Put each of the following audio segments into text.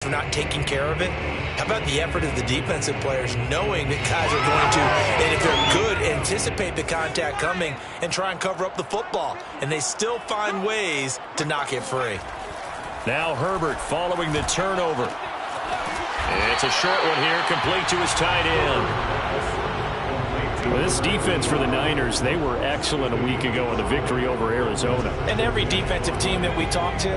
for not taking care of it. How about the effort of the defensive players knowing that guys are going to, and if they're good, anticipate the contact coming and try and cover up the football. And they still find ways to knock it free. Now Herbert following the turnover. It's a short one here, complete to his tight end. Well, this defense for the Niners, they were excellent a week ago in the victory over Arizona. And every defensive team that we talk to,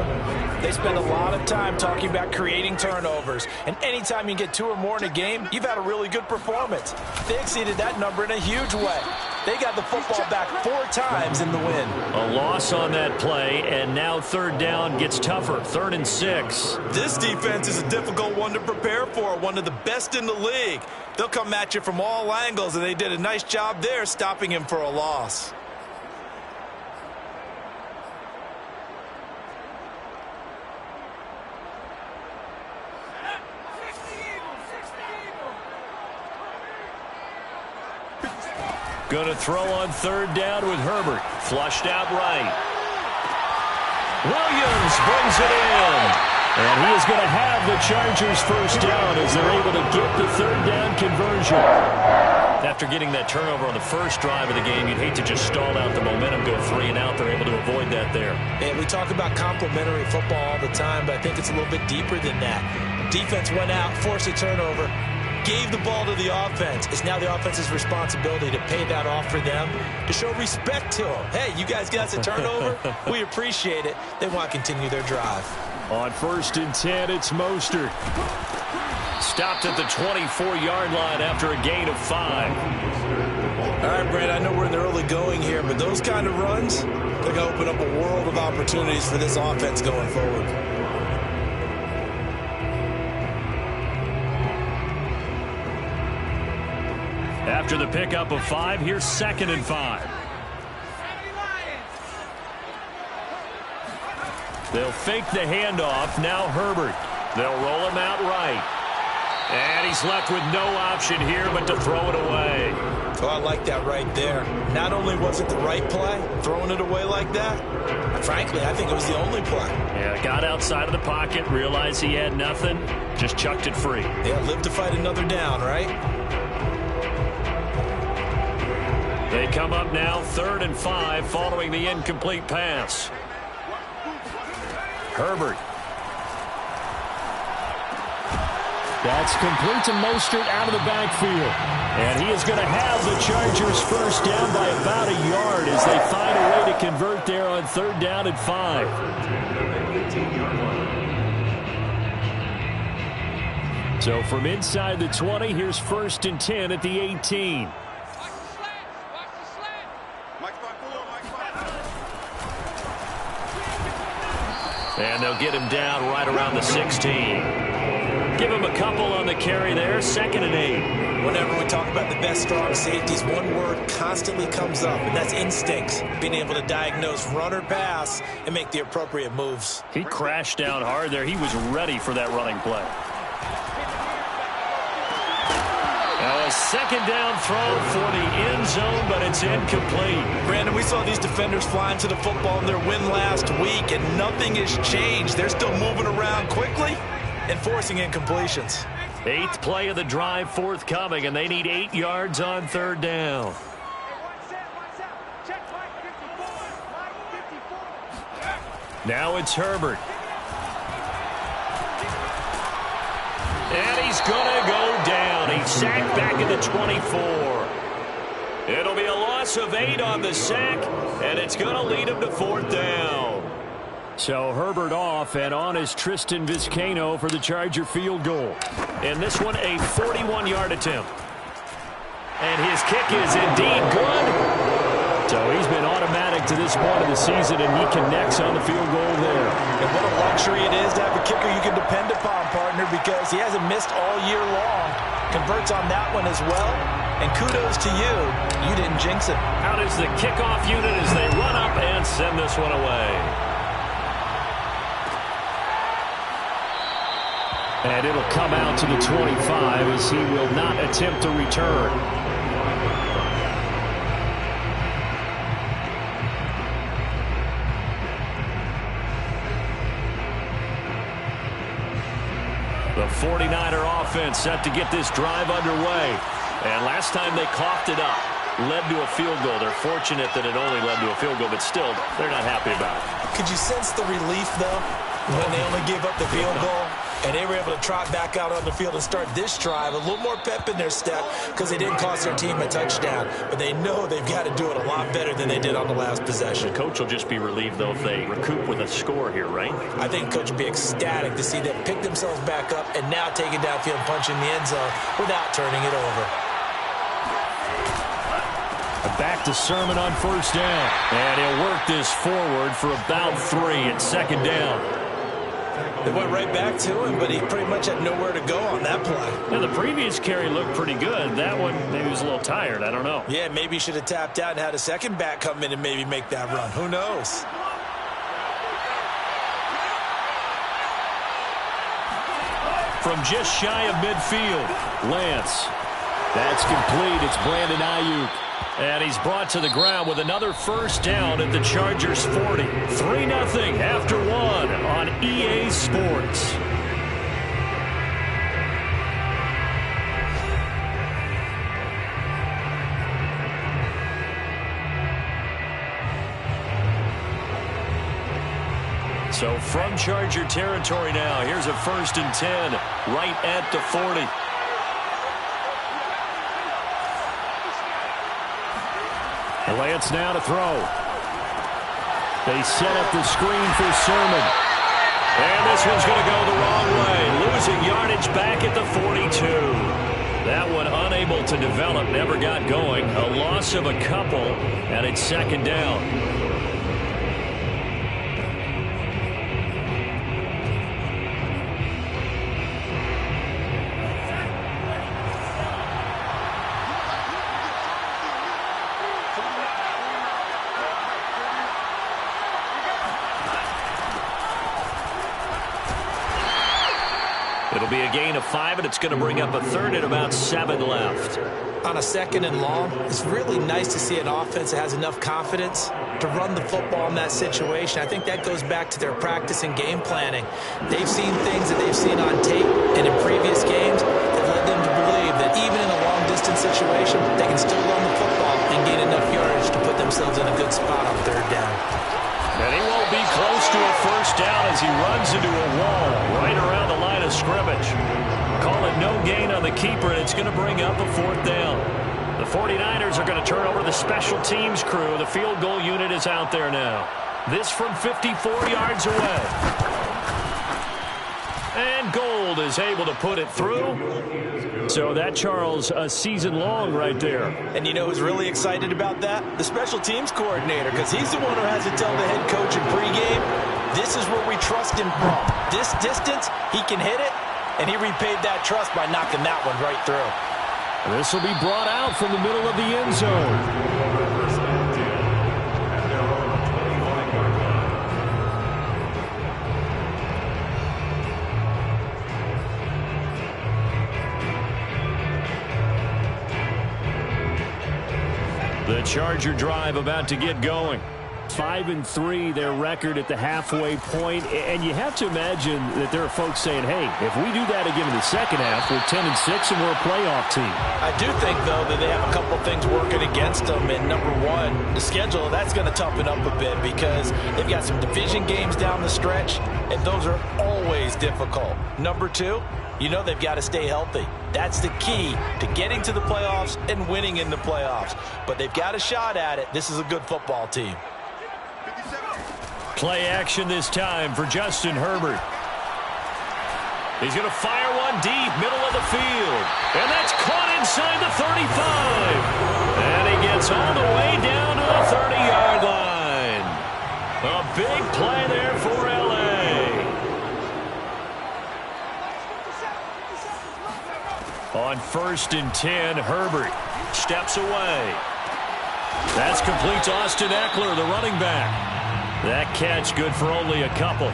they spend a lot of time talking about creating turnovers. And anytime you get 2 or more in a game, you've had a really good performance. They exceeded that number in a huge way. They got the football back 4 times in the win. A loss on that play, and now third down gets tougher. 3rd and 6. This defense is a difficult one to prepare for, one of the best in the league. They'll come at you from all angles, and they did a nice job there stopping him for a loss. Going to throw on 3rd down with Herbert. Flushed out right. Williams brings it in. And he is going to have the Chargers first down as they're able to get the 3rd down conversion. After getting that turnover on the first drive of the game, you'd hate to just stall out the momentum, go 3 and out. They're able to avoid that there. And we talk about complementary football all the time, but I think it's a little bit deeper than that. Defense went out, forced a turnover, gave the ball to the offense. It's now the offense's responsibility to pay that off for them, to show respect to them. Hey, you guys got a turnover? We appreciate it. They want to continue their drive. On 1st and 10, it's Mostert. Stopped at the 24-yard line after a gain of 5. All right, Brad, I know we're in the early going here, but those kind of runs, they're going to open up a world of opportunities for this offense going forward. After the pickup of 5, here's 2nd and 5. They'll fake the handoff. Now Herbert. They'll roll him out right. And he's left with no option here but to throw it away. Oh, I like that right there. Not only was it the right play, throwing it away like that, frankly, I think it was the only play. Yeah, got outside of the pocket, realized he had nothing, just chucked it free. Yeah, live to fight another down, right? They come up now 3rd and 5 following the incomplete pass. Herbert. That's complete to Mostert out of the backfield. And he is going to have the Chargers first down by about a yard as they find a way to convert there on 3rd down and 5. So from inside the 20, here's 1st and 10 at the 18. And they'll get him down right around the 16. Give him a couple on the carry there. 2nd and 8. Whenever we talk about the best strong safeties, one word constantly comes up, and that's instincts. Being able to diagnose run or pass and make the appropriate moves. He crashed down hard there. He was ready for that running play. Now a 2nd down throw for the end zone, but it's incomplete. Brandon, we saw these defenders flying to the football in their win last week, and nothing has changed. They're still moving around quickly and forcing incompletions. 8th play of the drive forthcoming, and they need 8 yards on 3rd down. Now it's Herbert. And he's going to go down. He's sacked back at the 24. It'll be a loss of 8 on the sack, and it's going to lead him to 4th down. So Herbert off, and on is Tristan Vizcaino for the Charger field goal. And this one, a 41-yard attempt. And his kick is indeed good. So he's been automatic to this point of the season, and he connects on the field goal there. And what a luxury it is to have a kicker you can depend upon, partner, because he hasn't missed all year long. Converts on that one as well. And kudos to you. You didn't jinx it. Out is the kickoff unit as they run up and send this one away. And it'll come out to the 25 as he will not attempt to return. The 49er offense set to get this drive underway. And last time they coughed it up, led to a field goal. They're fortunate that it only led to a field goal, but still, they're not happy about it. Could you sense the relief, though, when they only gave up the field goal? And they were able to trot back out on the field and start this drive. A little more pep in their step because they didn't cost their team a touchdown. But they know they've got to do it a lot better than they did on the last possession. The coach will just be relieved, though, if they recoup with a score here, right? I think coach will be ecstatic to see them pick themselves back up and now take it downfield, punching the end zone without turning it over. Back to Sermon on first down. And he'll work this forward for about 3 at second down. They went right back to him, but he pretty much had nowhere to go on that play. Yeah, the previous carry looked pretty good. That one, maybe he was a little tired. I don't know. Yeah, maybe he should have tapped out and had a second back come in and maybe make that run. Who knows? From just shy of midfield, Lance. That's complete. It's Brandon Ayuk. And he's brought to the ground with another first down at the Chargers 40. 3-0 after 1 on EA Sports. So from Charger territory now, here's a 1st and 10 right at the 40. Lance now to throw. They set up the screen for Sermon. And this one's going to go the wrong way. Losing yardage back at the 42. That one unable to develop, never got going. A loss of a couple, and it's second down. It'll be a gain of 5, and it's going to bring up a 3rd and about 7 left. On a 2nd and long, it's really nice to see an offense that has enough confidence to run the football in that situation. I think that goes back to their practice and game planning. They've seen things that they've seen on tape and in previous games that led them to believe that even in a long-distance situation, they can still run the football and gain enough yardage to put themselves in a good spot on 3rd down. And he won't be close to a first down as he runs into a wall right around the line of scrimmage. Call it no gain on the keeper, and it's going to bring up a 4th down. The 49ers are going to turn over the special teams crew. The field goal unit is out there now. This from 54 yards away. And Gold is able to put it through. So that, Charles, a season long right there. And you know who's really excited about that? The special teams coordinator, because he's the one who has to tell the head coach in pregame, this is where we trust him from. This distance, he can hit it, and he repaid that trust by knocking that one right through. This will be brought out from the middle of the end zone. The Charger drive about to get going. 5-3, their record at the halfway point. And you have to imagine that there are folks saying, hey, if we do that again in the second half, we're 10-6 and we're a playoff team. I do think, though, that they have a couple things working against them. And number one, the schedule, that's going to toughen up a bit because they've got some division games down the stretch, and those are always difficult. Number two, you know they've got to stay healthy. That's the key to getting to the playoffs and winning in the playoffs. But they've got a shot at it. This is a good football team. Play action this time for Justin Herbert. He's going to fire one deep, middle of the field. And that's caught inside the 35. And he gets all the way down to the 30-yard line. A big play there for L.A. On 1st and 10, Herbert steps away. That's complete to Austin Eckler, the running back. That catch good for only a couple.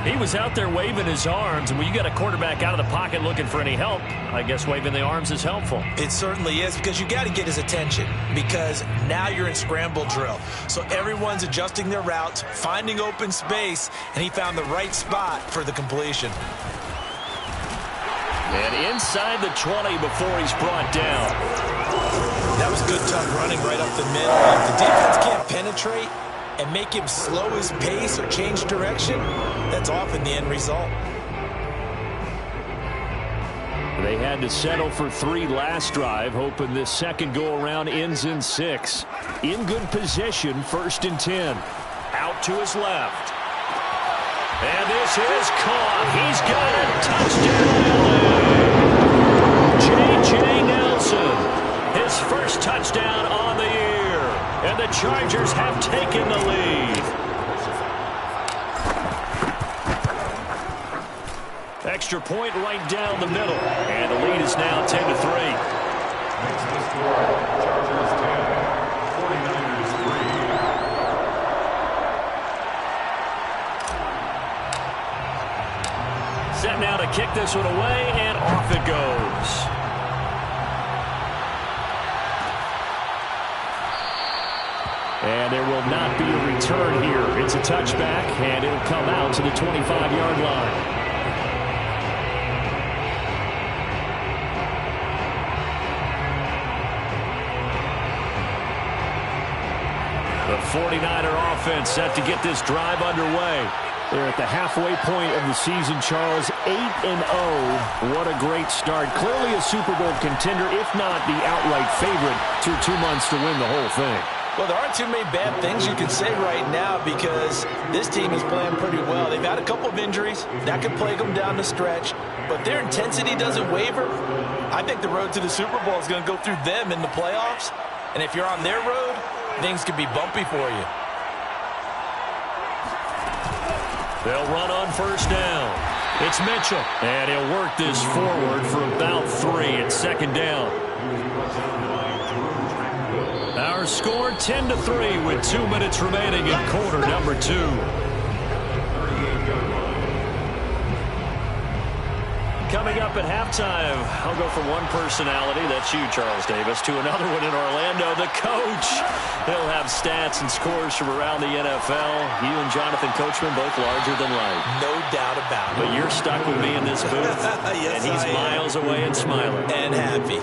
He was out there waving his arms, and when you got a quarterback out of the pocket looking for any help, I guess waving the arms is helpful. It certainly is, because you got to get his attention, because now you're in scramble drill. So everyone's adjusting their routes, finding open space, and he found the right spot for the completion. And inside the 20 before he's brought down. That was good, tough running right up the middle. If the defense can't penetrate and make him slow his pace or change direction, that's often the end result. They had to settle for 3 last drive, hoping this second go-around ends in 6. In good position, 1st and 10. Out to his left. And this is caught. He's got it. Touchdown, LA. J.J. Nelson. His first touchdown on the year. And the Chargers have taken the lead. Extra point right down the middle. And the lead is now 10-3. Next to score, Chargers 10, 49ers 3. Set now to kick this one away, and off it goes. And there will not be a return here. It's a touchback, and it'll come out to the 25-yard line. The 49er offense set to get this drive underway. They're at the halfway point of the season, Charles. 8-0. What a great start. Clearly a Super Bowl contender, if not the outright favorite, through 2 months to win the whole thing. Well, there aren't too many bad things you can say right now because this team is playing pretty well. They've had a couple of injuries. That could plague them down the stretch. But their intensity doesn't waver. I think the road to the Super Bowl is going to go through them in the playoffs. And if you're on their road, things could be bumpy for you. They'll run on 1st down. It's Mitchell. And he'll work this forward for about 3 at 2nd down. Our score 10-3 with 2 minutes remaining in quarter number 2. Coming up at halftime, I'll go from one personality, that's you, Charles Davis, to another one in Orlando, the coach. He'll have stats and scores from around the NFL. You and Jonathan Coachman both larger than life. No doubt about it. But you're stuck with me in this booth, yes, and he's miles away and smiling. And happy.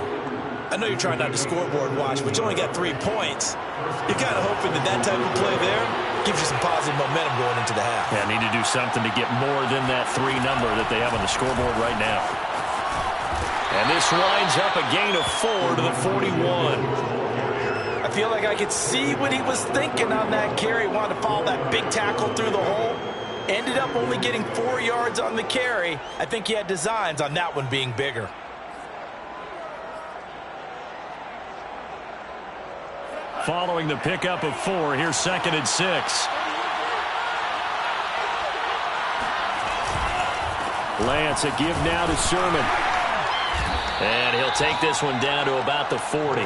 I know you're trying not to scoreboard watch, but you only got 3 points. You're kind of hoping that type of play there gives you some positive momentum going into the half. Yeah, need to do something to get more than that 3 number that they have on the scoreboard right now. And this winds up a gain of 4 to the 41. I feel like I could see what he was thinking on that carry. Wanted to follow that big tackle through the hole. Ended up only getting 4 yards on the carry. I think he had designs on that one being bigger. Following the pickup of 4, here's 2nd and 6. Lance, a give now to Sermon. And he'll take this one down to about the 40.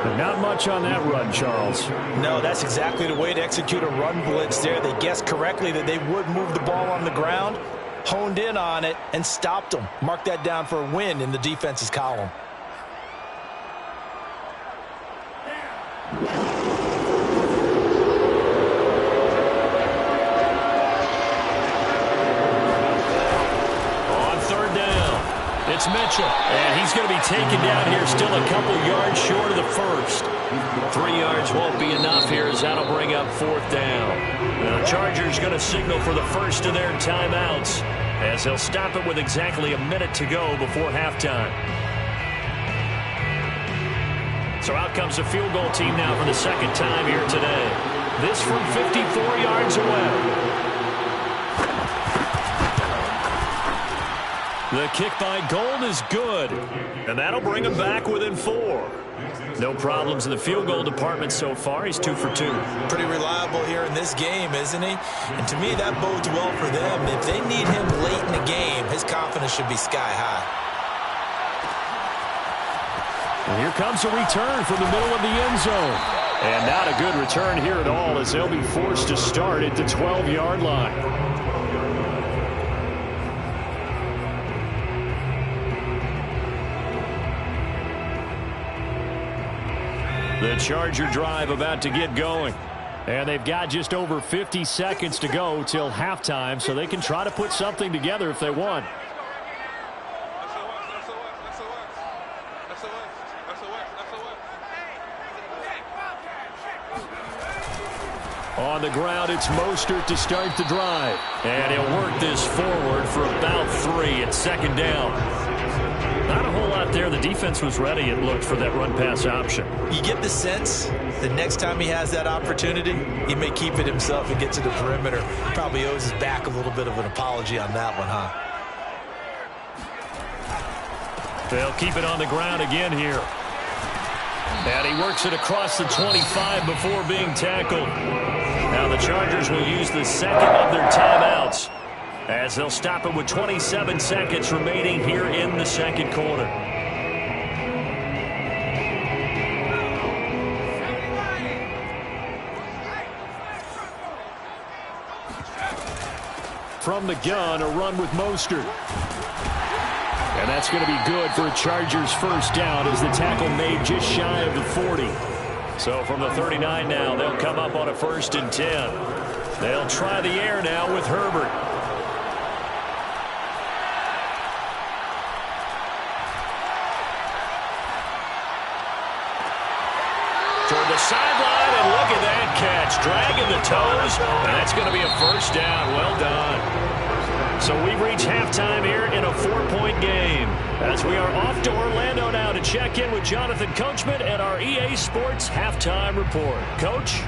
But not much on that run, Charles. No, that's exactly the way to execute a run blitz there. They guessed correctly that they would move the ball on the ground, honed in on it, and stopped them. Mark that down for a win in the defense's column. On 3rd down, it's Mitchell. And he's going to be taken down here still a couple yards short of the 1st. 3 yards won't be enough here as that'll bring up 4th down. Now, the Chargers going to signal for the first of their timeouts as they'll stop it with exactly a minute to go before halftime. So out comes the field goal team now for the 2nd time here today. This from 54 yards away. The kick by Gold is good. And that'll bring him back within 4. No problems in the field goal department so far. He's 2 for 2. Pretty reliable here in this game, isn't he? And to me, that bodes well for them. If they need him late in the game, his confidence should be sky high. And here comes a return from the middle of the end zone. And not a good return here at all as they'll be forced to start at the 12-yard line. The Charger drive about to get going. And they've got just over 50 seconds to go till halftime, so they can try to put something together if they want. On the ground, it's Mostert to start the drive. And he'll work this forward for about 3. It's second down. Not a whole lot there. The defense was ready, it looked, for that run-pass option. You get the sense that next time he has that opportunity, he may keep it himself and get to the perimeter. Probably owes his back a little bit of an apology on that one, huh? They'll keep it on the ground again here. And he works it across the 25 before being tackled. Now the Chargers will use the second of their timeouts as they'll stop it with 27 seconds remaining here in the second quarter. From the gun, a run with Mostert. And that's going to be good for a Chargers first down as the tackle made just shy of the 40. So from the 39 now, they'll come up on a 1st and 10. They'll try the air now with Herbert. Toward the sideline, and look at that catch. Dragging the toes, and that's going to be a first down. Well done. So we've reached halftime here in a 4-point game as we are off to Orlando now to check in with Jonathan Coachman and our EA Sports Halftime Report. Coach?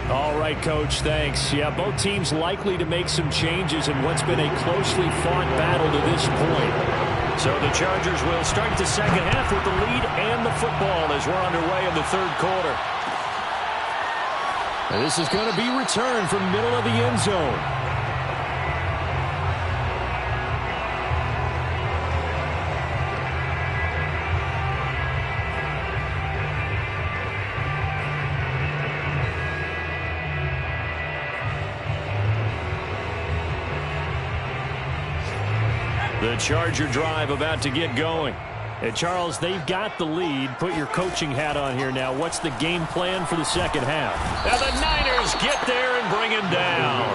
All right, Coach, thanks. Yeah, both teams likely to make some changes in what's been a closely fought battle to this point. So the Chargers will start the second half with the lead and the football as we're underway in the third quarter. And this is going to be returned from middle of the end zone. The Charger drive about to get going. And Charles, they've got the lead. Put your coaching hat on here now. What's the game plan for the second half? Now the Niners get there and bring him down.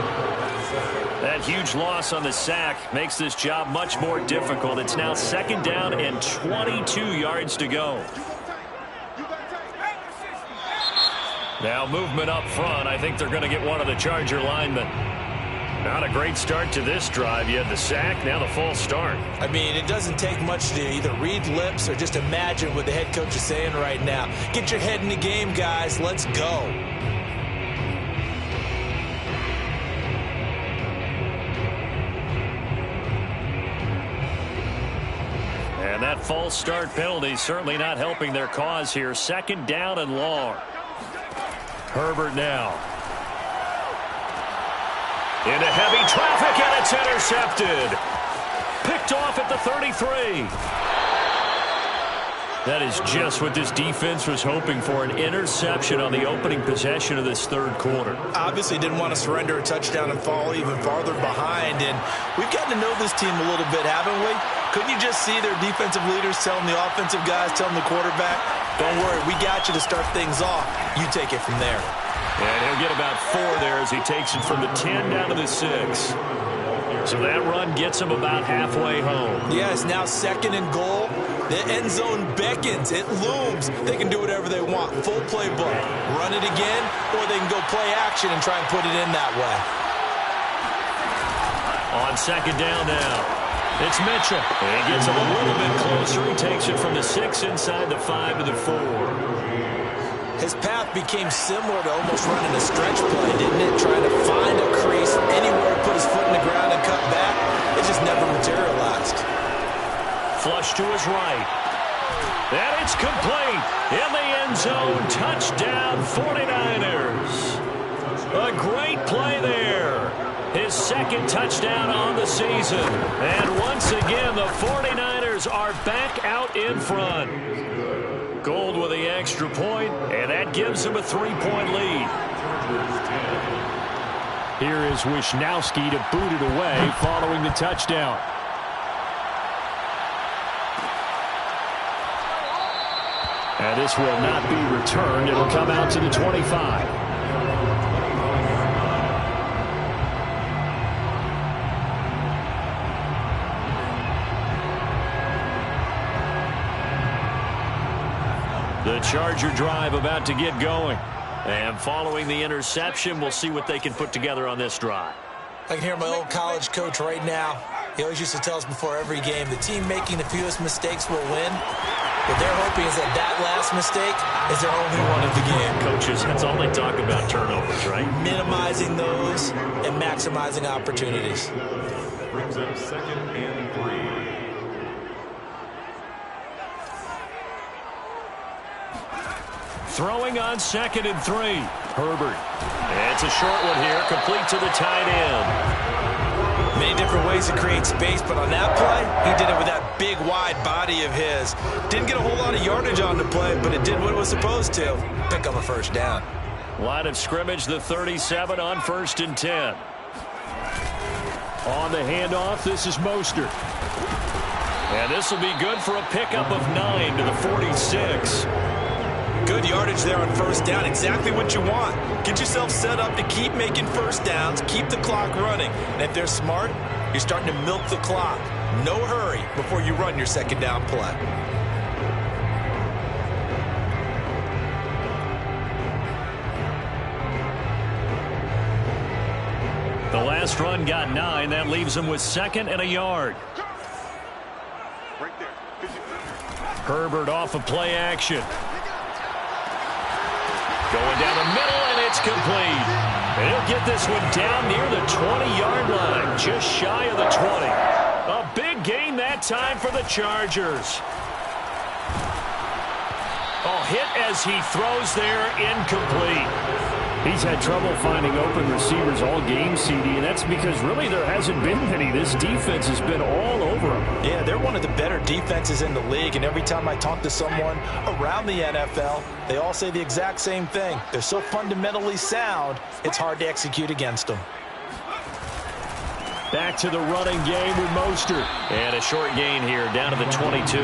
That huge loss on the sack makes this job much more difficult. It's now second down and 22 yards to go. Now movement up front. I think they're going to get one of the Charger linemen. Not a great start to this drive. You had the sack, now the false start. I mean, it doesn't take much to either read lips or just imagine what the head coach is saying right now. Get your head in the game, guys. Let's go. And that false start penalty certainly not helping their cause here. Second down and long. Herbert now. Into heavy traffic, and it's intercepted. Picked off at the 33. That is just what this defense was hoping for, an interception on the opening possession of this third quarter. Obviously didn't want to surrender a touchdown and fall even farther behind, and we've gotten to know this team a little bit, haven't we? Couldn't you just see their defensive leaders telling the offensive guys, telling the quarterback, don't worry, we got you to start things off. You take it from there. And he'll get about 4 there as he takes it from the 10 down to the 6. So that run gets him about halfway home. Yeah, it's now second and goal. The end zone beckons. It looms. They can do whatever they want. Full playbook. Run it again, or they can go play action and try and put it in that way. On second down now, it's Mitchell. And he gets him a little bit closer. He takes it from the 6 inside the 5 to the 4. His path became similar to almost running a stretch play, didn't it? Trying to find a crease, anywhere to put his foot in the ground and cut back. It just never materialized. Flush to his right. And it's complete. In the end zone. Touchdown 49ers. A great play there. His second touchdown on the season. And once again, the 49ers are back out in front. Gold with the extra point, and that gives him a 3-point lead. Here is Wisnowski to boot it away following the touchdown. And this will not be returned. It'll come out to the 25. The Charger drive about to get going. And following the interception, we'll see what they can put together on this drive. I can hear my old college coach right now. He always used to tell us before every game, the team making the fewest mistakes will win. What they're hoping is that last mistake is their only one of the game. Coaches, that's all they talk about, turnovers, right? Minimizing those and maximizing opportunities. Brings up 2nd and 3. Throwing on 2nd and 3. Herbert. It's a short one here, complete to the tight end. Many different ways to create space, but on that play, he did it with that big, wide body of his. Didn't get a whole lot of yardage on the play, but it did what it was supposed to. Pick up a first down. Line of scrimmage, the 37 on 1st and 10. On the handoff, this is Mostert. And this will be good for a pickup of 9 to the 46. Good yardage there on 1st down. Exactly what you want. Get yourself set up to keep making first downs, keep the clock running. And if they're smart, you're starting to milk the clock. No hurry before you run your 2nd down play. The last run got 9. That leaves them with 2nd and a yard. Right there. Herbert off of play action. Going down the middle, and it's complete. And he'll get this one down near the 20-yard line, just shy of the 20. A big gain that time for the Chargers. Oh, hit as he throws there, incomplete. He's had trouble finding open receivers all game, CD, and that's because really there hasn't been many. This defense has been all over him. Yeah, they're one of the better defenses in the league, and every time I talk to someone around the NFL, they all say the exact same thing. They're so fundamentally sound, it's hard to execute against them. Back to the running game with Mostert. And a short gain here down to the 22.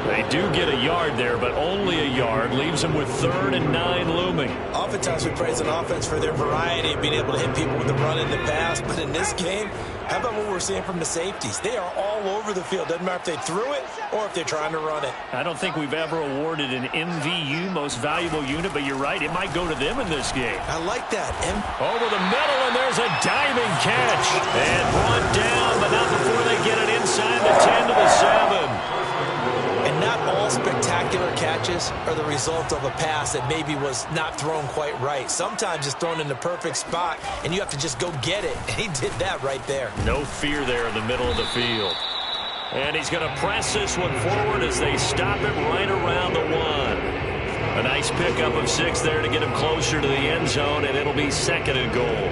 They do get a yard there, but only a yard. Leaves them with 3rd and 9 looming. Oftentimes we praise an offense for their variety of being able to hit people with the run in the pass, but in this game, how about what we're seeing from the safeties? They are all over the field. Doesn't matter if they threw it or if they're trying to run it. I don't think we've ever awarded an MVU, most valuable unit, but you're right, it might go to them in this game. I like that. Over the middle, and there's a diving catch. And brought down, but not before they get it inside the 10 to the 7. And not all spectacular catches are the result of a pass that maybe was not thrown quite right. Sometimes it's thrown in the perfect spot, and you have to just go get it. And he did that right there. No fear there in the middle of the field. And he's going to press this one forward as they stop it right around the 1. A nice pickup of 6 there to get him closer to the end zone, and it'll be 2nd and goal.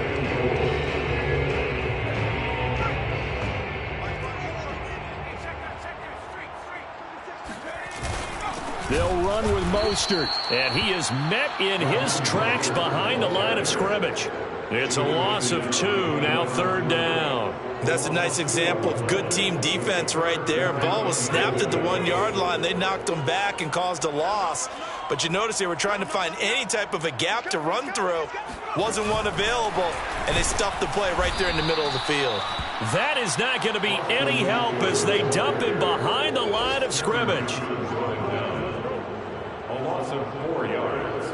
They'll run with Mostert, and he is met in his tracks behind the line of scrimmage. It's a loss of 2, now 3rd down. That's a nice example of good team defense right there. Ball was snapped at the 1-yard line. They knocked them back and caused a loss. But you notice they were trying to find any type of a gap to run through. Wasn't one available, and they stuffed the play right there in the middle of the field. That is not going to be any help as they dump him behind the line of scrimmage. A loss of 4 yards.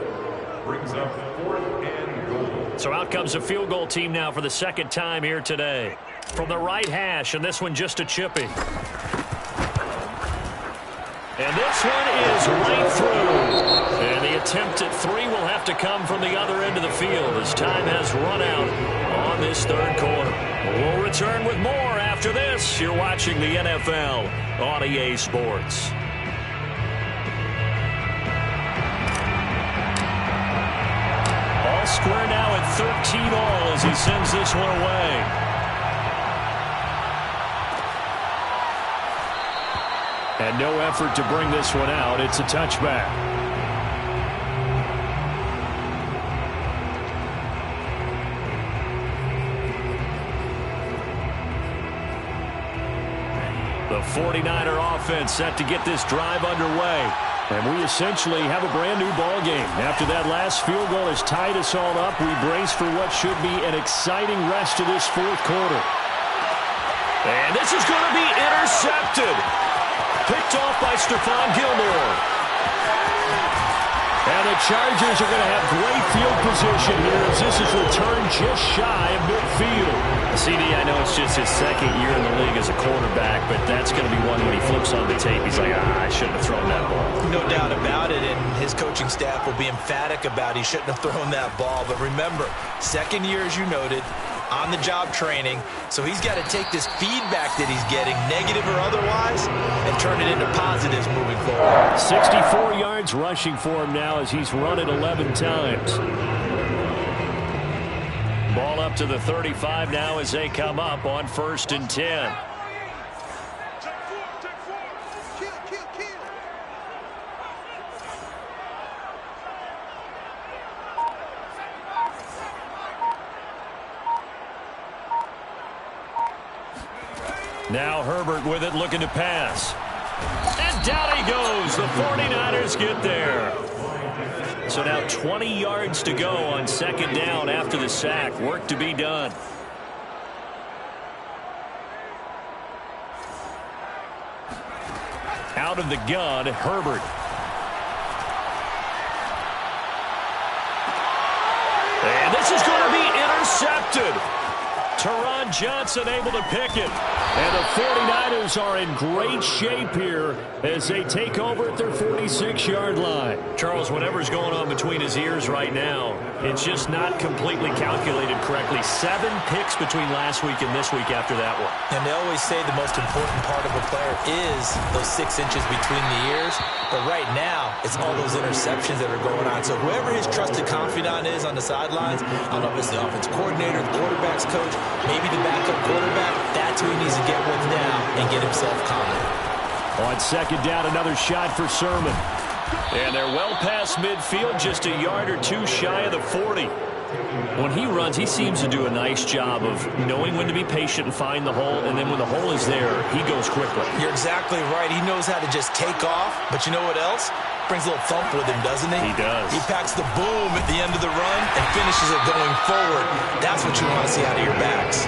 Brings up 4th and goal. So out comes a field goal team now for the 2nd time here today. From the right hash, and this one just a chippy. And this one is right through. And the attempt at 3 will have to come from the other end of the field as time has run out on this 3rd quarter. We'll return with more after this. You're watching the NFL on EA Sports. All square now at 13 all as he sends this one away. And no effort to bring this one out. It's a touchback. The 49er offense set to get this drive underway. And we essentially have a brand new ball game. After that last field goal has tied us all up, we brace for what should be an exciting rest of this 4th quarter. And this is going to be intercepted. Picked off by Stephon Gilmore. And the Chargers are going to have great field position here as this is returned just shy of midfield. CD, I know it's just his second year in the league as a quarterback, but that's going to be one when he flips on the tape. He's like, I shouldn't have thrown that ball. No doubt about it, and his coaching staff will be emphatic about he shouldn't have thrown that ball. But remember, second year, as you noted, on-the-job training, so he's got to take this feedback that he's getting, negative or otherwise, and turn it into positives moving forward. 64 yards rushing for him now as he's run it 11 times. Ball up to the 35 now as they come up on 1st and 10. Now Herbert with it, looking to pass. And down he goes. The 49ers get there. So now 20 yards to go on 2nd down after the sack. Work to be done. Out of the gun, Herbert. And this is going to be intercepted. Teron Johnson able to pick it. And the 49ers are in great shape here as they take over at their 46-yard line. Charles, whatever's going on between his ears right now, it's just not completely calculated correctly. 7 picks between last week and this week after that one. And they always say the most important part of a player is those 6 inches between the ears. But right now, it's all those interceptions that are going on. So whoever his trusted confidant is on the sidelines, I don't know if it's the offense coordinator, the quarterback's coach, maybe the backup quarterback, that's who he needs to get with now and get himself confident. On 2nd down, another shot for Sermon. And they're well past midfield, just a yard or 2 shy of the 40. When he runs, he seems to do a nice job of knowing when to be patient and find the hole, and then when the hole is there, he goes quickly. You're exactly right. He knows how to just take off, but you know what else? Brings a little thump with him, doesn't he? He does. He packs the boom at the end of the run and finishes it going forward. That's what you want to see out of your backs.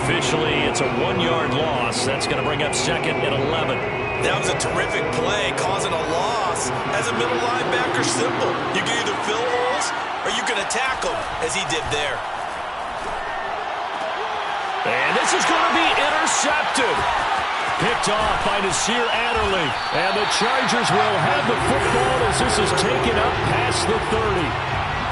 Officially, it's a 1-yard loss. That's going to bring up 2nd and 11. That was a terrific play, causing a loss. As a middle linebacker, simple. You can either fill holes or you can attack them, as he did there. And this is going to be intercepted. Picked off by Nasir Adderley. And the Chargers will have the football as this is taken up past the 30.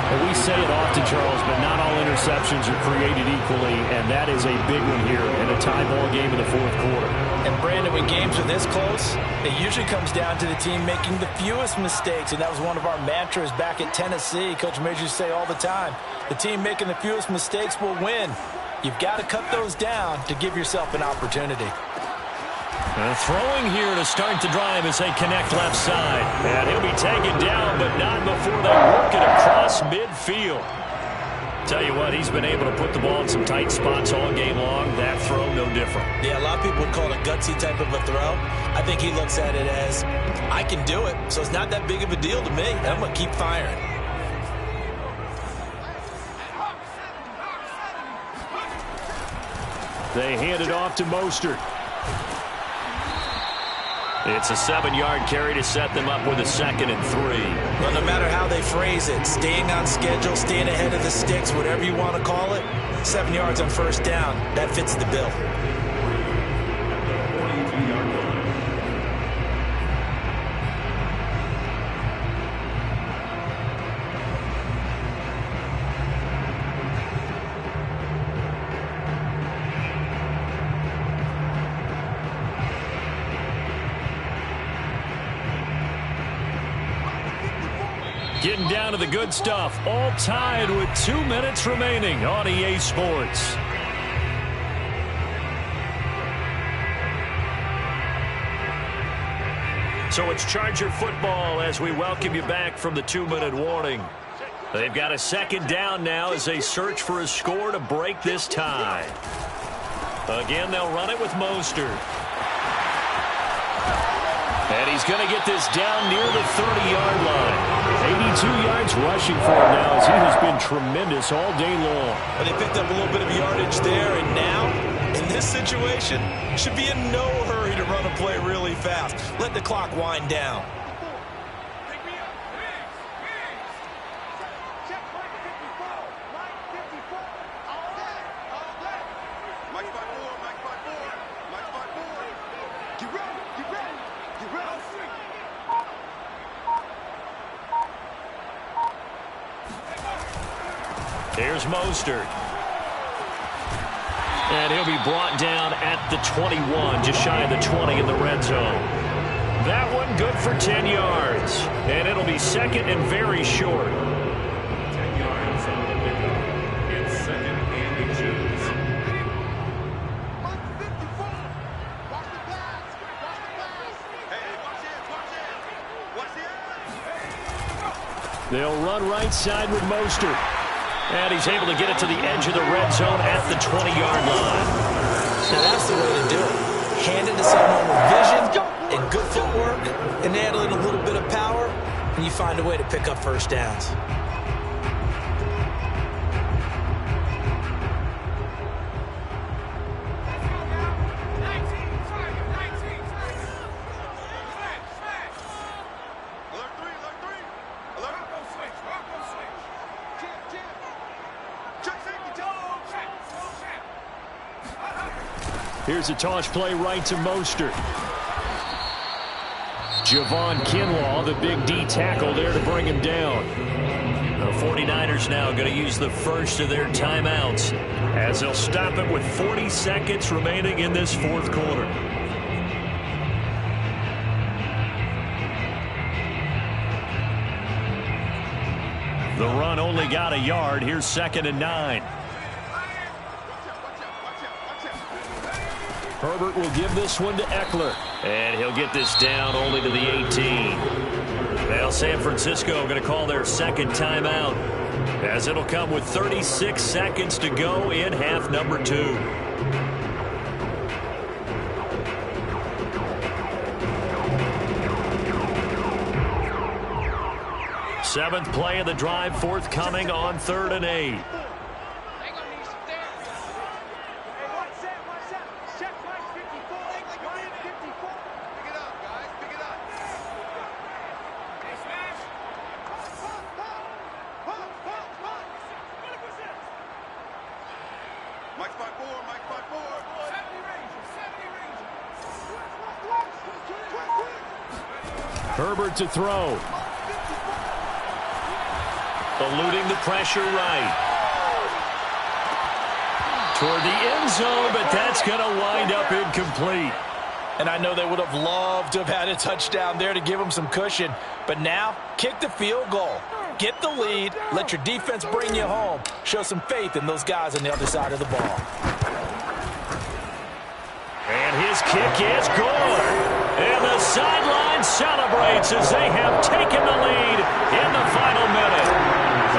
And we say it often, Charles, but not all interceptions are created equally, and that is a big one here in a tie ball game in the 4th quarter. And, Brandon, when games are this close, it usually comes down to the team making the fewest mistakes, and that was one of our mantras back at Tennessee. Coach Major used to say all the time, the team making the fewest mistakes will win. You've got to cut those down to give yourself an opportunity. Throwing here to start the drive as they connect left side. And he'll be taken down, but not before they work it across midfield. Tell you what, he's been able to put the ball in some tight spots all game long. That throw, no different. Yeah, a lot of people would call it a gutsy type of a throw. I think he looks at it as, I can do it, so it's not that big of a deal to me, and I'm going to keep firing. They hand it off to Mostert. It's a 7-yard carry to set them up with a 2nd and 3. Well, no matter how they phrase it, staying on schedule, staying ahead of the sticks, whatever you want to call it, 7 yards on 1st down, that fits the bill. Getting down to the good stuff, all tied with 2 minutes remaining on EA Sports. So it's Charger football as we welcome you back from the 2-minute warning. They've got a 2nd down now as they search for a score to break this tie. Again, they'll run it with Mostert. And he's going to get this down near the 30-yard line. 82 yards rushing for him now as he has been tremendous all day long. But they picked up a little bit of yardage there, and now, in this situation, should be in no hurry to run a play really fast. Let the clock wind down. Here's Mostert. And he'll be brought down at the 21, just shy of the 20 in the red zone. That one good for 10 yards. And it'll be second and very short. 10 yards on the pickup. It's second and inches. They'll run right side with Mostert. And he's able to get it to the edge of the red zone at the 20-yard line. Now that's the way to do it. Hand it to someone with vision and good footwork, and add in a little bit of power, and you find a way to pick up first downs. Here's a toss play right to Mostert. Javon Kinlaw, the big D tackle there to bring him down. The 49ers now going to use the first of their timeouts as they'll stop it with 40 seconds remaining in this fourth quarter. The run only got a yard. Here's 2nd and 9. Herbert will give this one to Eckler. And he'll get this down only to the 18. Well, San Francisco going to call their second timeout, as it'll come with 36 seconds to go in half number 2. Seventh play of the drive forthcoming on 3rd and 8. Herbert to throw. Eluding the pressure right. Toward the end zone, but that's going to wind up incomplete. And I know they would have loved to have had a touchdown there to give them some cushion. But now, kick the field goal. Get the lead. Let your defense bring you home. Show some faith in those guys on the other side of the ball. And his kick is good. And the sideline celebrates as they have taken the lead in the final minute.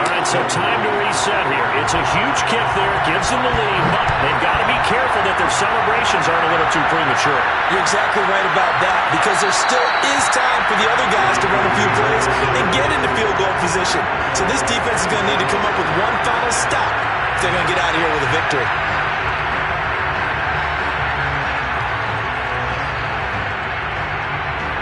All right, so time to reset here. It's a huge kick there. Gives them the lead, but they've got to be careful that their celebrations aren't a little too premature. You're exactly right about that, because there still is time for the other guys to run a few plays and get into field goal position. So this defense is going to need to come up with one final stop if they're going to get out of here with a victory.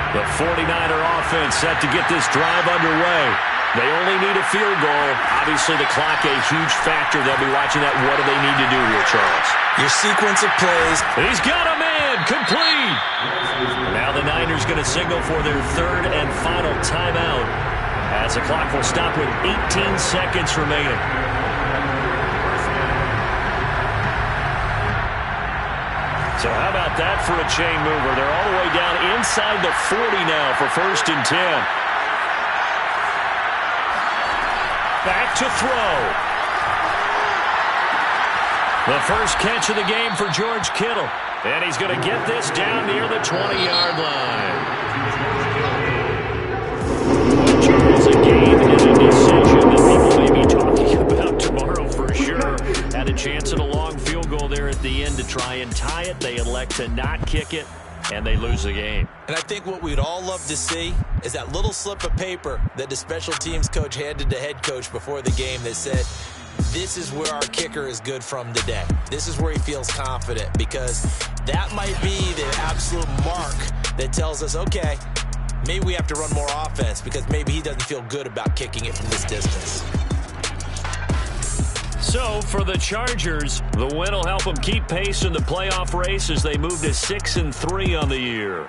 The 49er offense set to get this drive underway. They only need a field goal. Obviously, the clock a huge factor. They'll be watching that. What do they need to do here, Charles? Your sequence of plays. He's got a man. Complete. Now the Niners going to signal for their third and final timeout, as the clock will stop with 18 seconds remaining. So how about that for a chain mover? They're all the way down inside the 40 now for 1st and 10. Back to throw. The first catch of the game for George Kittle. And he's going to get this down near the 20-yard line. Charles, a game and a decision that people may be talking about tomorrow for sure. Had a chance at a long field goal there at the end to try and tie it. They elect to not kick it, and they lose the game. And I think what we'd all love to see is that little slip of paper that the special teams coach handed the head coach before the game that said, this is where our kicker is good from today. This is where he feels confident, because that might be the absolute mark that tells us, okay, maybe we have to run more offense because maybe he doesn't feel good about kicking it from this distance. So for the Chargers, the win will help them keep pace in the playoff race as they move to 6-3 on the year.